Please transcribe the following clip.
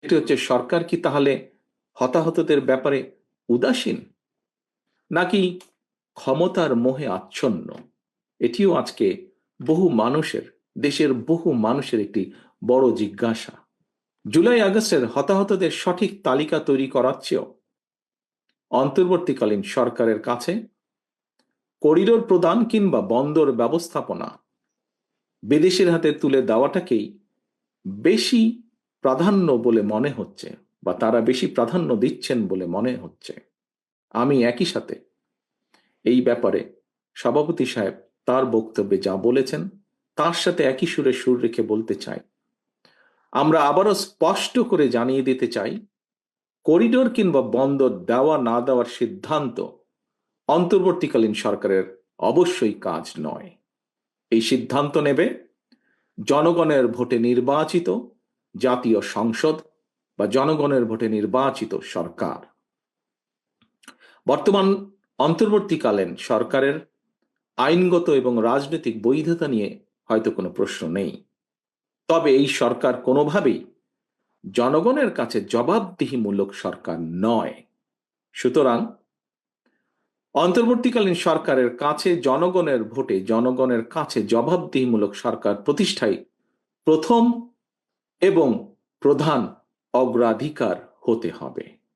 এটি হচ্ছে, সরকার কি তাহলে হতাহতদের ব্যাপারে উদাসীন, নাকি ক্ষমতার মোহে আচ্ছন্ন? এটিও আজকে বহু মানুষের, দেশের বহু মানুষের একটি বড় জিজ্ঞাসা। জুলাই আগস্টের হতাহতদের সঠিক তালিকা তৈরি করার চেয়েও অন্তর্বর্তীকালীন সরকারের কাছে করিডোর প্রদান কিংবা বন্দর ব্যবস্থাপনা বিদেশের হাতে তুলে দেওয়াটাকেই বেশি প্রাধান্য বলে মনে হচ্ছে, বা তারা বেশি প্রাধান্য দিচ্ছেন বলে মনে হচ্ছে। আমি একই সাথে এই ব্যাপারে সভাপতি সাহেব তার বক্তব্যে যা বলেছেন তার সাথে একই সুরে সুর রেখে বলতে চাই, আমরা আবারও স্পষ্ট করে জানিয়ে দিতে চাই, করিডোর কিংবা বন্দর দেওয়া না দেওয়ার সিদ্ধান্ত অন্তর্বর্তীকালীন সরকারের অবশ্যই কাজ নয়। এই সিদ্ধান্ত নেবে জনগণের ভোটে নির্বাচিত জাতীয় সংসদ বা জনগণের ভোটে নির্বাচিত সরকার। বর্তমান অন্তর্বর্তীকালীন সরকারের আইনগত এবং রাজনৈতিক বৈধতা নিয়ে হয়তো কোনো প্রশ্ন নেই, তবে এই সরকার কোনোভাবেই জনগণের কাছে জবাবদিহিমূলক সরকার নয়। সুতরাং অন্তর্বর্তীকালীন সরকারের কাছে জনগণের ভোটে জনগণের কাছে জবাবদিহিমূলক সরকার প্রতিষ্ঠাই প্রথম এবং প্রধান অগ্রাধিকার হতে হবে।